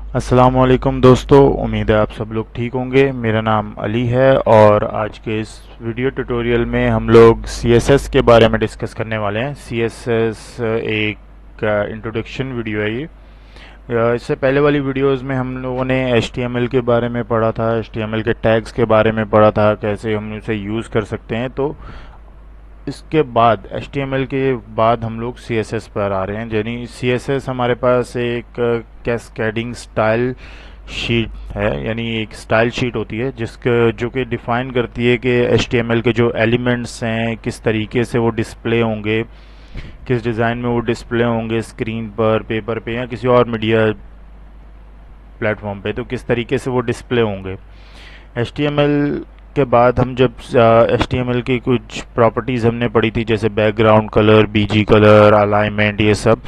अस्सलामुअलैकुम दोस्तों, उम्मीद है आप सब लोग ठीक होंगे। मेरा नाम अली है और आज के इस वीडियो ट्यूटोरियल में हम लोग CSS के बारे में डिस्कस करने वाले हैं। CSS एक इंट्रोडक्शन वीडियो है ये। इससे पहले वाली वीडियोस में हम लोगों ने HTML के बारे में पढ़ा था, HTML के टैग्स के बारे में पढ़ा था, कैसे हम उसे यूज़ कर सकते हैं। तो इसके बाद HTML के बाद हम लोग CSS पर आ रहे हैं। यानी CSS हमारे पास एक कैस्केडिंग स्टाइल शीट है, यानी एक स्टाइल शीट होती है जिसके जो कि डिफाइन करती है कि HTML के जो एलिमेंट्स हैं किस तरीके से वो डिस्प्ले होंगे, किस डिज़ाइन में वो डिस्प्ले होंगे, स्क्रीन पर, पेपर पे या किसी और मीडिया प्लेटफॉर्म पे, तो किस तरीके से वो डिस्प्ले होंगे। HTML के बाद हम जब HTML की कुछ प्रॉपर्टीज़ हमने पढ़ी थी, जैसे background colour, BG colour, alignment, ये सब।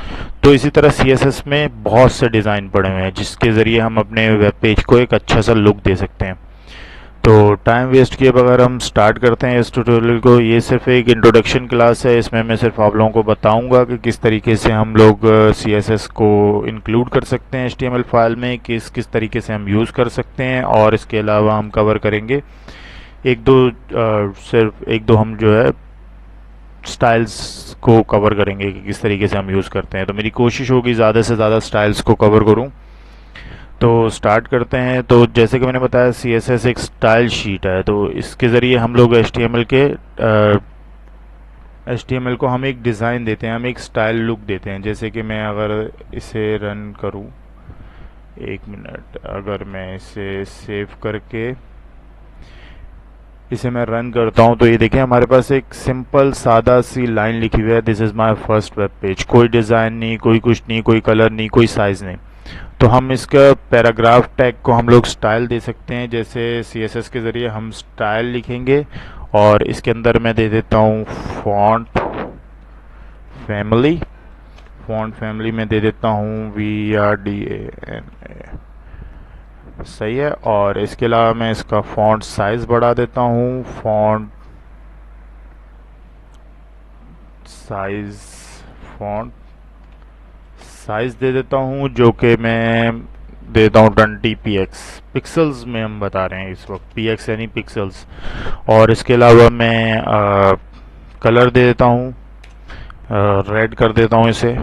तो इसी तरह CSS में बहुत से डिज़ाइन पड़े हुए हैं जिसके ज़रिए हम अपने वेब पेज को एक अच्छा सा लुक दे सकते हैं। तो टाइम वेस्ट किए बगैर हम स्टार्ट करते हैं इस ट्यूटोरियल को। ये सिर्फ एक इंट्रोडक्शन क्लास है, इसमें मैं सिर्फ आप लोगों को बताऊंगा कि किस तरीके से हम लोग CSS को इंक्लूड कर सकते हैं HTML फाइल में, किस किस तरीके से हम यूज़ कर सकते हैं। और इसके अलावा हम कवर करेंगे एक दो सिर्फ एक दो हम जो है स्टाइल्स को कवर करेंगे कि किस तरीके से हम यूज़ करते हैं। तो मेरी कोशिश होगी ज़्यादा से ज़्यादा स्टाइल्स को कवर करूँ। तो स्टार्ट करते हैं। तो जैसे कि मैंने बताया, CSS एक स्टाइल शीट है, तो इसके ज़रिए हम लोग HTML को हम एक डिज़ाइन देते हैं, हम एक स्टाइल लुक देते हैं। जैसे कि मैं अगर इसे रन करूं, एक मिनट, अगर मैं इसे सेव करके इसे मैं रन करता हूं तो ये देखें हमारे पास एक सिंपल सादा सी लाइन लिखी हुई है, this is my first web page. कोई डिज़ाइन नहीं, कोई कुछ नहीं, कोई कलर नहीं, कोई साइज़ नहीं। तो हम इसका पैराग्राफ टैग को हम लोग स्टाइल दे सकते हैं। जैसे CSS के ज़रिए हम स्टाइल लिखेंगे और इसके अंदर मैं दे देता हूँ फैमिली फॉन्ट फैमिली में दे देता हूँ VRDANA। सही है। और इसके अलावा मैं इसका फॉन्ट साइज बढ़ा देता हूँ, फॉन्ट साइज फॉन्ट साइज दे देता हूँ, जो कि मैं देता हूँ 20 px पिक्सल्स में हम बता रहे हैं इस वक्त, px यानी पिक्सल्स। और इसके अलावा मैं कलर दे देता हूँ, रेड कर देता हूँ इसे।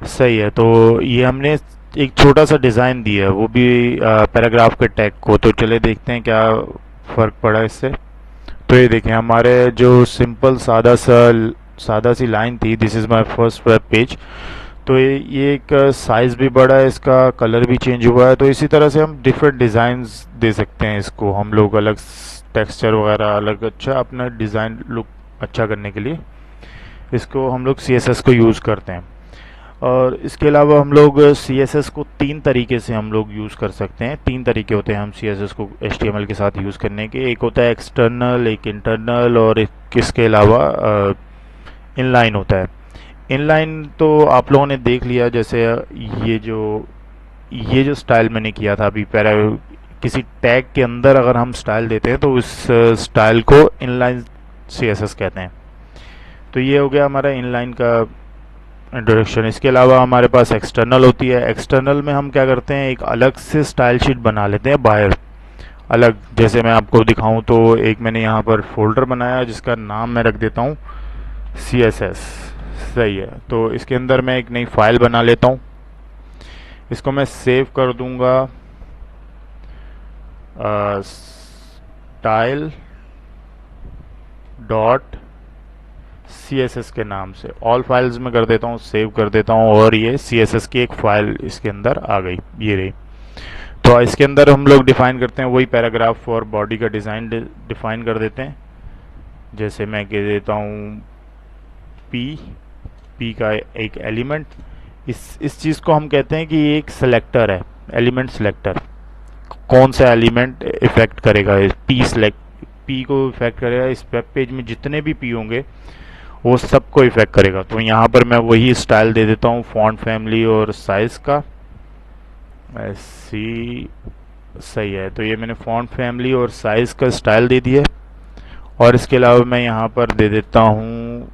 सही है। तो ये हमने एक छोटा सा डिज़ाइन दिया है, वो भी पैराग्राफ के टैग को। तो चले देखते हैं क्या फ़र्क पड़ा इससे। तो ये देखें, हमारे जो सिंपल सादा सी लाइन थी, this is my first web page, तो ये एक साइज़ भी बड़ा है, इसका कलर भी चेंज हुआ है। तो इसी तरह से हम डिफरेंट डिज़ाइंस दे सकते हैं इसको, हम लोग अलग टेक्सचर वगैरह अलग, अच्छा अपना डिज़ाइन लुक अच्छा करने के लिए इसको हम लोग CSS को यूज़ करते हैं। और इसके अलावा हम लोग CSS को तीन तरीके से हम लोग यूज़ कर सकते हैं। तीन तरीके होते हैं हम CSS को HTML के साथ यूज़ करने के। एक होता है एक्सटर्नल, एक इंटरनल, और एक इसके अलावा इनलाइन होता है। इनलाइन तो आप लोगों ने देख लिया, जैसे ये जो स्टाइल मैंने किया था अभी, किसी टैग के अंदर अगर हम स्टाइल देते हैं तो उस स्टाइल को इनलाइन CSS कहते हैं। तो ये हो गया हमारा इनलाइन का इंट्रोडक्शन। इसके अलावा हमारे पास एक्सटर्नल होती है। एक्सटर्नल में हम क्या करते हैं, एक अलग से स्टाइल शीट बना लेते हैं बाहर अलग। जैसे मैं आपको दिखाऊं तो एक मैंने यहाँ पर फोल्डर बनाया जिसका नाम मैं रख देता हूँ CSS। सही है। तो इसके अंदर मैं एक नई फाइल बना लेता हूँ, इसको मैं सेव कर दूंगा स्टाइल डॉट CSS के नाम से। ऑल फाइल्स में कर देता हूँ, सेव कर देता हूँ, और ये CSS की एक फ़ाइल इसके अंदर आ गई, ये रही। तो इसके अंदर हम लोग डिफ़ाइन करते हैं वही पैराग्राफ और बॉडी का डिज़ाइन डिफ़ाइन कर देते हैं। जैसे मैं कह देता हूँ P का एक एलिमेंट, इस चीज़ को हम कहते हैं कि ये एक सेलेक्टर है, एलिमेंट सेलेक्टर। कौन सा एलिमेंट इफ़ेक्ट करेगा, P को इफ़ेक्ट करेगा। इस वेब पेज में जितने भी P होंगे वो सबको इफेक्ट करेगा। तो यहाँ पर मैं वही स्टाइल दे देता हूँ, फॉन्ट फैमिली और साइज का ऐसी। सही है। तो ये मैंने फॉन्ट फैमिली और साइज का स्टाइल दे दिया। और इसके अलावा मैं यहाँ पर दे देता हूँ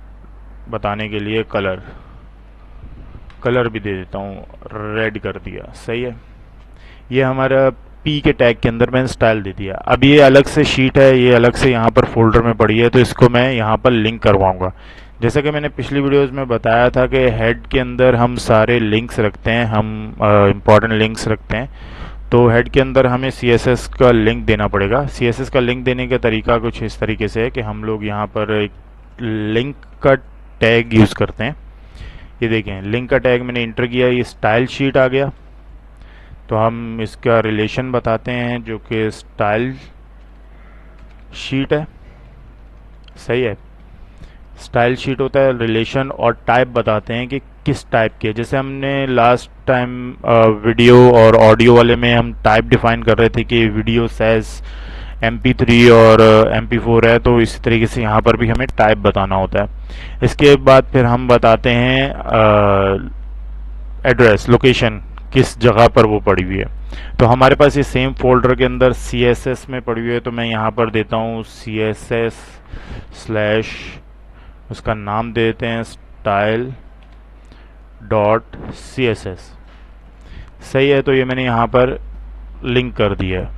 बताने के लिए, कलर भी दे देता हूँ, रेड कर दिया। सही है। तो ये मैंने फॉन्ट फैमिली और साइज का स्टाइल दे दिया और इसके अलावा मैं यहाँ पर दे देता हूँ बताने के लिए कलर भी दे देता हूँ, रेड कर दिया। सही है। ये हमारा पी के टैग के अंदर मैंने स्टाइल दे दिया। अब ये अलग से शीट है, ये अलग से यहाँ पर फोल्डर में पड़ी है, तो इसको मैं यहाँ पर लिंक करवाऊंगा। जैसा कि मैंने पिछली वीडियोस में बताया था कि हेड के अंदर हम सारे लिंक्स रखते हैं, हम इम्पॉर्टेंट लिंक्स रखते हैं। तो हेड के अंदर हमें CSS का लिंक देना पड़ेगा। CSS का लिंक देने का तरीका कुछ इस तरीके से है कि हम लोग यहाँ पर एक लिंक का टैग यूज़ करते हैं। ये देखें, लिंक का टैग मैंने इंटर किया, ये स्टाइल शीट आ गया। तो हम इसका रिलेशन बताते हैं जो कि स्टाइल शीट है। सही है, स्टाइल शीट होता है रिलेशन, और टाइप बताते हैं कि किस टाइप के। जैसे हमने लास्ट टाइम वीडियो और ऑडियो वाले में हम टाइप डिफाइन कर रहे थे कि वीडियो साइज MP3 और MP4 है, तो इसी तरीके से यहाँ पर भी हमें टाइप बताना होता है। इसके बाद फिर हम बताते हैं एड्रेस, लोकेशन, किस जगह पर वो पड़ी हुई है। तो हमारे पास ये सेम फोल्डर के अंदर CSS में पड़ी हुई है, तो मैं यहाँ पर देता हूँ CSS स्लैश, उसका नाम दे देते हैं स्टाइल डॉट CSS। सही है, तो ये मैंने यहाँ पर लिंक कर दिया है।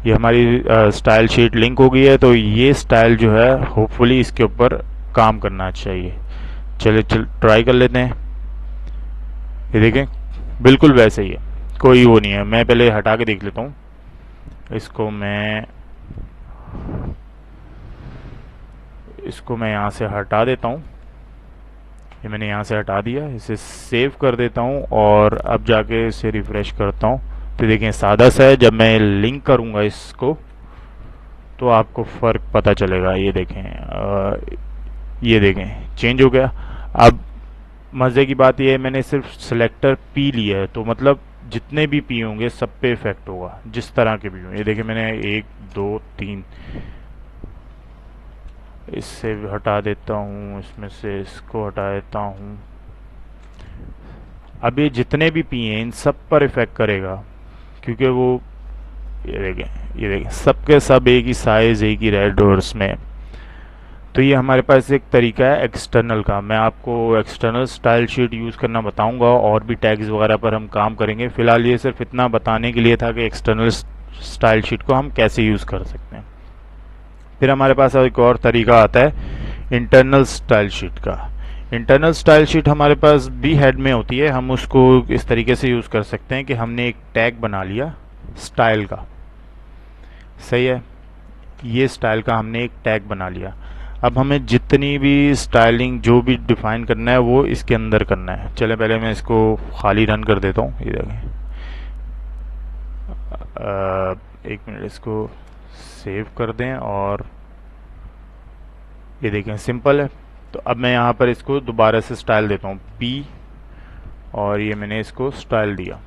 ये हमारी स्टाइल शीट लिंक हो गई है। तो ये स्टाइल जो है होपफुली इसके ऊपर काम करना चाहिए। चलिए ट्राई कर लेते हैं। ये देखें, बिल्कुल वैसे ही है, कोई वो नहीं है। मैं पहले हटा के देख लेता हूँ इसको। मैं यहाँ से हटा देता हूँ। ये मैंने यहाँ से हटा दिया, इसे सेव कर देता हूँ और अब जाके इसे रिफ्रेश करता हूँ। तो देखें, सादा सा है। जब मैं लिंक करूँगा इसको तो आपको फ़र्क पता चलेगा। ये देखें चेंज हो गया। अब मज़े की बात यह है, मैंने सिर्फ सिलेक्टर P लिया है, तो मतलब जितने भी P होंगे सब पे इफेक्ट होगा, जिस तरह के भी हों। ये देखिए, मैंने 1 2 3, इससे हटा देता हूँ, इसमें से इसको हटा देता हूँ। अब ये जितने भी P हैं इन सब पर इफेक्ट करेगा, क्योंकि वो ये देखें सबके सब एक ही साइज, एक ही रेड और उसमें। तो ये हमारे पास एक तरीका है एक्सटर्नल का। मैं आपको एक्सटर्नल स्टाइल शीट यूज़ करना बताऊंगा, और भी टैग्स वगैरह पर हम काम करेंगे। फ़िलहाल ये सिर्फ इतना बताने के लिए था कि एक्सटर्नल स्टाइल शीट को हम कैसे यूज़ कर सकते हैं। फिर हमारे पास एक और तरीका आता है इंटरनल स्टाइल शीट का। इंटरनल स्टाइल शीट हमारे पास भी हेड में होती है। हम उसको इस तरीके से यूज़ कर सकते हैं कि हमने एक टैग बना लिया स्टाइल का। सही है, ये स्टाइल का हमने एक टैग बना लिया। अब हमें जितनी भी स्टाइलिंग जो भी डिफाइन करना है वो इसके अंदर करना है। चले पहले मैं इसको खाली रन कर देता हूँ। ये देखें, एक मिनट, इसको सेव कर दें और ये देखें सिंपल है। तो अब मैं यहाँ पर इसको दोबारा से स्टाइल देता हूँ P, और ये मैंने इसको स्टाइल दिया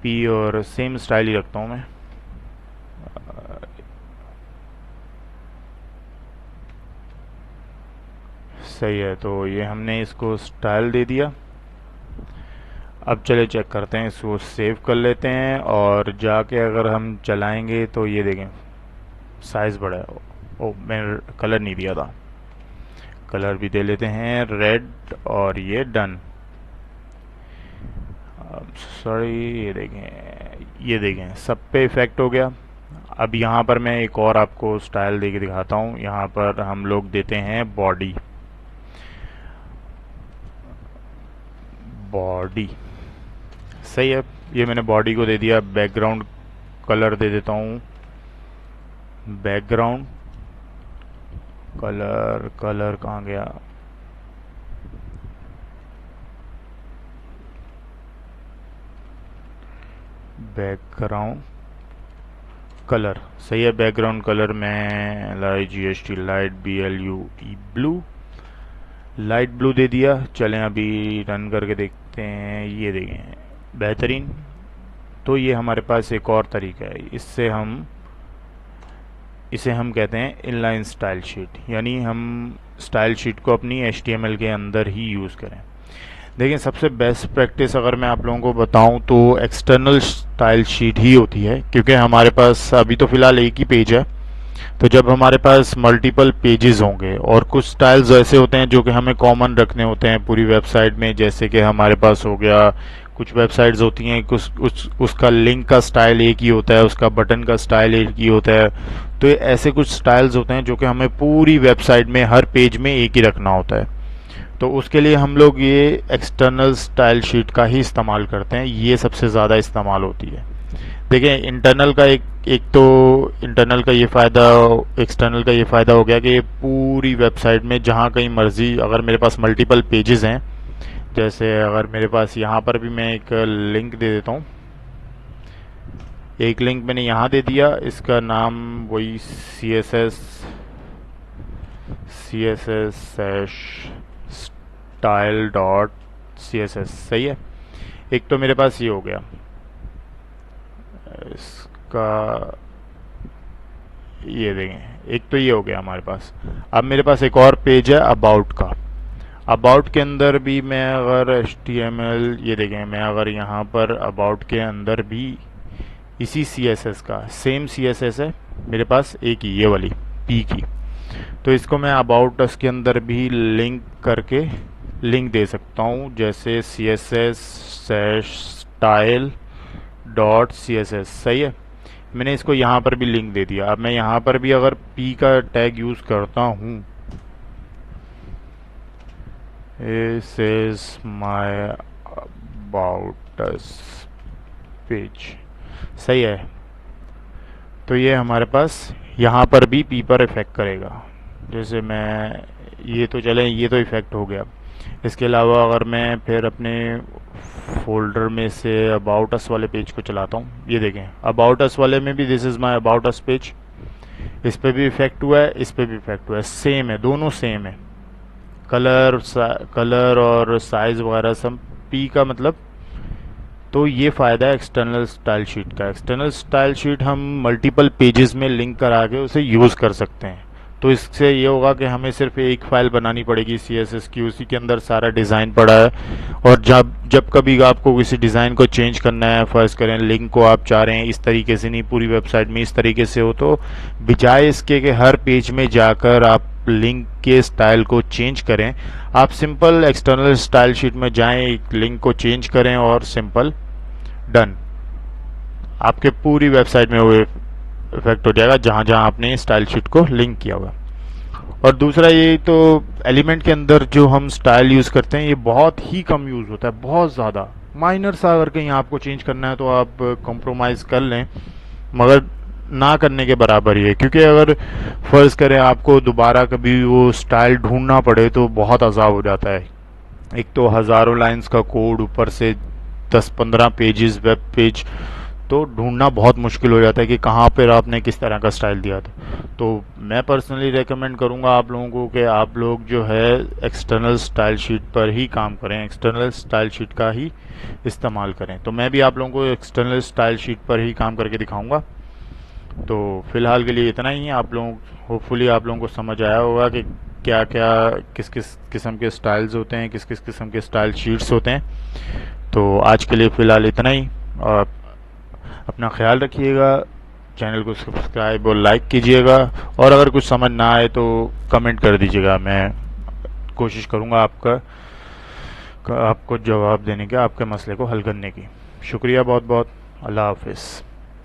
P, और सेम स्टाइल ही रखता हूँ मैं। सही है, तो ये हमने इसको स्टाइल दे दिया। अब चले चेक करते हैं, इसको सेव कर लेते हैं और जाके अगर हम चलाएंगे तो ये देखें साइज़ बड़ा है। ओ, मैंने कलर नहीं दिया था, कलर भी दे लेते हैं रेड, और ये डन। सॉरी, ये देखें सब पे इफ़ेक्ट हो गया। अब यहाँ पर मैं एक और आपको स्टाइल दे के दिखाता हूँ। यहाँ पर हम लोग देते हैं बॉडी। सही है, ये मैंने बॉडी को दे दिया। बैकग्राउंड कलर दे देता हूँ, बैकग्राउंड कलर कहाँ गया? Background colour. सही है, बैकग्राउंड कलर में LIGHT light BLUE blue, light blue दे दिया। चलें अभी रन करके देखते हैं। ये देखें बेहतरीन। तो ये हमारे पास एक और तरीका है, इसे हम कहते हैं इनलाइन स्टाइल शीट, यानी हम स्टाइल शीट को अपनी HTML के अंदर ही यूज़ करें। देखिए, सबसे बेस्ट प्रैक्टिस अगर मैं आप लोगों को बताऊं तो एक्सटर्नल स्टाइल शीट ही होती है, क्योंकि हमारे पास अभी तो फ़िलहाल एक ही पेज है। तो जब हमारे पास मल्टीपल पेजेस होंगे, और कुछ स्टाइल्स ऐसे होते हैं जो कि हमें कॉमन रखने होते हैं पूरी वेबसाइट में, जैसे कि हमारे पास हो गया कुछ वेबसाइट्स होती हैं उसका लिंक का स्टाइल एक ही होता है, उसका बटन का स्टाइल एक ही होता है। तो ऐसे कुछ स्टाइल्स होते हैं जो कि हमें पूरी वेबसाइट में हर पेज में एक ही रखना होता है। तो उसके लिए हम लोग ये एक्सटर्नल स्टाइल शीट का ही इस्तेमाल करते हैं, ये सबसे ज़्यादा इस्तेमाल होती है। देखिए इंटरनल का एक तो इंटरनल का ये फ़ायदा, एक्सटर्नल का ये फ़ायदा हो गया कि ये पूरी वेबसाइट में जहाँ कहीं मर्जी, अगर मेरे पास मल्टीपल पेजेस हैं, जैसे अगर मेरे पास यहाँ पर भी मैं एक लिंक दे देता हूँ, एक लिंक मैंने यहाँ दे दिया, इसका नाम वही css-style.css सही है। एक तो मेरे पास ये हो गया, इसका ये देखें, एक तो ये हो गया हमारे पास। अब मेरे पास एक और पेज है अबाउट का। अबाउट के अंदर भी मैं अगर HTML, ये देखें, मैं अगर यहाँ पर अबाउट के अंदर भी इसी CSS का सेम CSS है मेरे पास, एक ही ये वाली P की, तो इसको मैं अबाउट अस के अंदर भी लिंक करके लिंक दे सकता हूँ, जैसे css-style.css सही है। मैंने इसको यहाँ पर भी लिंक दे दिया। अब मैं यहाँ पर भी अगर P का टैग यूज़ करता हूँ, this is my about us page सही है, तो ये हमारे पास यहाँ पर भी P पर इफ़ेक्ट करेगा। जैसे मैं ये तो चले, ये तो इफ़ेक्ट हो गया। इसके अलावा अगर मैं फिर अपने फोल्डर में से अबाउट अस वाले पेज को चलाता हूँ, ये देखें अबाउट अस वाले में भी this is my about us page, इस पे भी इफ़ेक्ट हुआ है, इस पे भी इफ़ेक्ट हुआ है, सेम है, दोनों सेम है, कलर और साइज़ वगैरह सब P का मतलब। तो ये फ़ायदा है एक्सटर्नल स्टाइल शीट का। एक्सटर्नल स्टाइल शीट हम मल्टीपल पेजेस में लिंक करा के उसे यूज़ कर सकते हैं। तो इससे ये होगा कि हमें सिर्फ एक फ़ाइल बनानी पड़ेगी CSS की, उसी के अंदर सारा डिज़ाइन पड़ा है। और जब कभी आपको किसी डिज़ाइन को चेंज करना है, फ़र्ज़ करें लिंक को आप चाह रहे हैं इस तरीके से नहीं, पूरी वेबसाइट में इस तरीके से हो, तो बजाय इसके कि हर पेज में जाकर आप लिंक के स्टाइल को चेंज करें, आप सिंपल एक्सटर्नल स्टाइल शीट में जाएं, एक लिंक को चेंज करें और सिंपल डन, आपके पूरी वेबसाइट में वो इफेक्ट हो जाएगा जहाँ जहाँ आपने स्टाइल शीट को लिंक किया हुआ। और दूसरा ये तो एलिमेंट के अंदर जो हम स्टाइल यूज़ करते हैं ये बहुत ही कम यूज़ होता है, बहुत ज़्यादा माइनर सा। अगर कहीं आपको चेंज करना है तो आप कॉम्प्रोमाइज़ कर लें, मगर ना करने के बराबर ही है। क्योंकि अगर फ़र्ज़ करें आपको दोबारा कभी वो स्टाइल ढूंढना पड़े तो बहुत अज़ाब हो जाता है। एक तो हज़ारों लाइंस का कोड, ऊपर से 10-15 पेजेस वेब पेज, तो ढूंढना बहुत मुश्किल हो जाता है कि कहाँ पर आपने किस तरह का स्टाइल दिया था। तो मैं पर्सनली रेकमेंड करूँगा आप लोगों को कि आप लोग जो है एक्सटर्नल स्टाइल शीट पर ही काम करें, एक्सटर्नल स्टाइल शीट का ही इस्तेमाल करें। तो मैं भी आप लोगों को एक्सटर्नल स्टाइल शीट पर ही काम करके दिखाऊंगा। तो फ़िलहाल के लिए इतना ही है। आप लोग होपफुली आप लोगों को समझ आया होगा कि क्या क्या किस किस किस्म के स्टाइल्स होते हैं, किस किस किस्म के स्टाइल शीट्स होते हैं। तो आज के लिए फ़िलहाल इतना ही, और अपना ख्याल रखिएगा, चैनल को सब्सक्राइब और लाइक कीजिएगा, और अगर कुछ समझ ना आए तो कमेंट कर दीजिएगा, मैं कोशिश करूँगा आपको जवाब देने का, आपके मसले को हल करने की। शुक्रिया बहुत बहुत। अल्लाह हाफिज़।